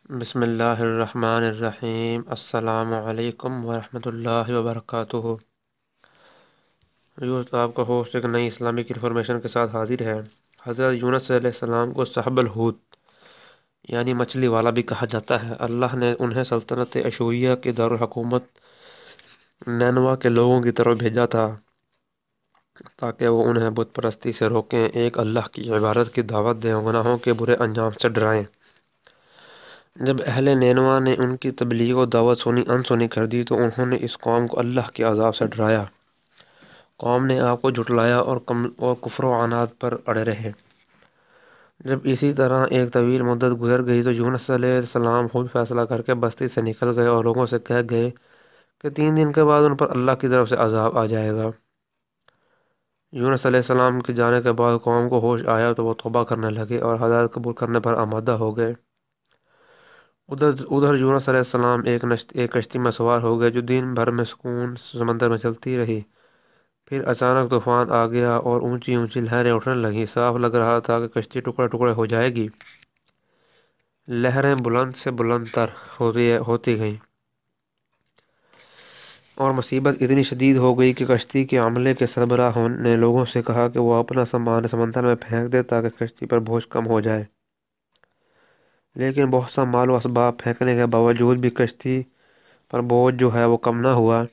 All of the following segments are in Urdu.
بسم اللہ الرحمن الرحیم۔ السلام علیکم ورحمۃ اللہ وبرکاتہ۔ آپ کا ہوسٹ ایک نئی اسلامک انفارمیشن کے ساتھ حاضر ہے۔ حضرت یونس علیہ السلام کو صاحب الحوت یعنی مچھلی والا بھی کہا جاتا ہے۔ اللہ نے انہیں سلطنت اشوریہ کے دارالحکومت نینوا کے لوگوں کی طرف بھیجا تھا تاکہ وہ انہیں بت پرستی سے روکیں، ایک اللہ کی عبادت کی دعوت دیں اور گناہوں کے برے انجام سے ڈرائیں۔ جب اہل نینوا نے ان کی تبلیغ و دعوت انسنی کر دی تو انہوں نے اس قوم کو اللہ کے عذاب سے ڈرایا۔ قوم نے آپ کو جھٹلایا اور کفر و عناد پر اڑے رہے۔ جب اسی طرح ایک طویل مدت گزر گئی تو یونس علیہ السلام خود فیصلہ کر کے بستی سے نکل گئے اور لوگوں سے کہہ گئے کہ 3 دن کے بعد ان پر اللہ کی طرف سے عذاب آ جائے گا۔ یونس علیہ السلام کے جانے کے بعد قوم کو ہوش آیا تو وہ توبہ کرنے لگے اور ہدایت قبول کرنے پر آمادہ ہو گئے۔ ادھر یونس علیہ السلام ایک کشتی میں سوار ہو گئے جو دن بھر میں سکون سمندر میں چلتی رہی۔ پھر اچانک طوفان آ گیا اور اونچی اونچی لہریں اٹھنے لگیں۔ صاف لگ رہا تھا کہ کشتی ٹکڑے ٹکڑے ہو جائے گی۔ لہریں بلند سے بلند تر ہوتی گئیں اور مصیبت اتنی شدید ہو گئی کہ کشتی کے عملے کے سربراہ نے لوگوں سے کہا کہ وہ اپنا سامان سمندر میں پھینک دے تاکہ کشتی پر بوجھ کم ہو جائے۔ لیکن بہت سا مال و اسباب پھینکنے کے باوجود بھی کشتی پر بوجھ جو ہے وہ کم نہ ہوا۔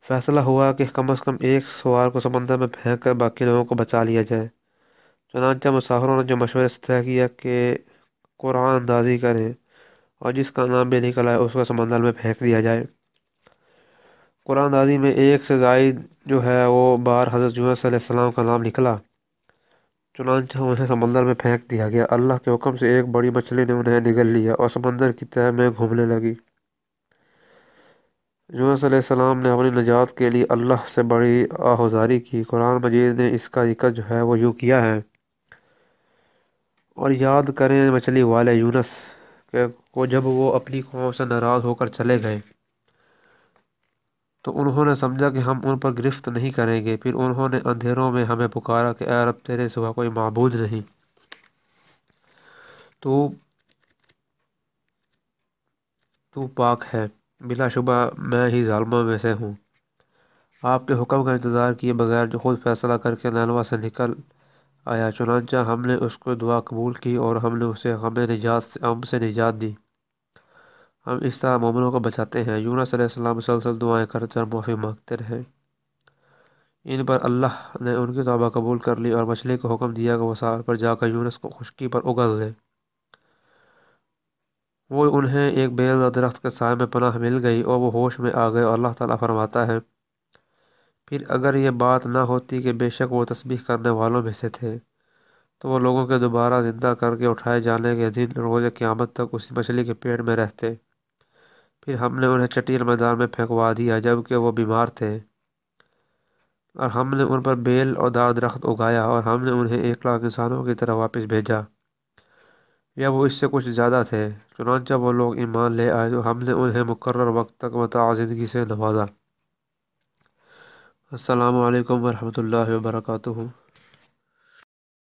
فیصلہ ہوا کہ کم از کم ایک سوار کو سمندر میں پھینک کر باقی لوگوں کو بچا لیا جائے۔ چنانچہ مسافروں نے جو مشورے سے طے کیا کہ قرآن اندازی کریں اور جس کا نام بھی نکل آئے اس کو سمندر میں پھینک دیا جائے۔ قرآن اندازی میں ایک سے زائد جو ہے وہ بار حضرت یونس علیہ السلام کا نام نکلا، چنانچہ انہیں سمندر میں پھینک دیا گیا۔ اللہ کے حکم سے ایک بڑی مچھلی نے انہیں نگل لیا اور سمندر کی تہہ میں گھومنے لگی۔ یونس علیہ السلام نے اپنی نجات کے لیے اللہ سے بڑی آہوزاری کی۔ قرآن مجید نے اس کا ذکر جو ہے وہ یوں کیا ہے: اور یاد کریں مچھلی والے یونس کو جب وہ اپنی قوم سے ناراض ہو کر چلے گئے تو انہوں نے سمجھا کہ ہم ان پر گرفت نہیں کریں گے۔ پھر انہوں نے اندھیروں میں ہمیں پکارا کہ اے رب، تیرے سوا کوئی معبود نہیں، تو پاک ہے، بلا شبہ میں ہی ظالموں میں سے ہوں۔ آپ کے حکم کا انتظار کیے بغیر جو خود فیصلہ کر کے نینوا سے نکل آیا، چنانچہ ہم نے اس کو دعا قبول کی اور ہم نے اسے غم سے نجات دی۔ ہم اس طرح مومنوں کو بچاتے ہیں۔ یونس علیہ السلام مسلسل دعائیں کرتے اور معافی مانگتے رہے۔ ان پر اللہ نے ان کی توبہ قبول کر لی اور مچھلی کو حکم دیا کہ وہ ساحل پر جا کر یونس کو خشکی پر اگل دے۔ وہ انہیں ایک بیضا درخت کے سائے میں پناہ مل گئی اور وہ ہوش میں آ گئے اور اللہ تعالیٰ فرماتا ہے: پھر اگر یہ بات نہ ہوتی کہ بے شک وہ تسبیح کرنے والوں میں سے تھے تو وہ لوگوں کے دوبارہ زندہ کر کے اٹھائے جانے کے دن روز قیامت تک اسی مچھلی کے پیٹ میں رہتے۔ پھر ہم نے انہیں چٹیل میدان میں پھینکوا دیا جبکہ وہ بیمار تھے، اور ہم نے ان پر بیل اور دار درخت اگایا اور ہم نے انہیں 1,00,000 انسانوں کی طرح واپس بھیجا، یا وہ اس سے کچھ زیادہ تھے۔ چنانچہ وہ لوگ ایمان لے آئے تو ہم نے انہیں مقرر وقت تک متاع زندگی سے نوازا۔ السلام علیکم ورحمۃ اللہ وبرکاتہ۔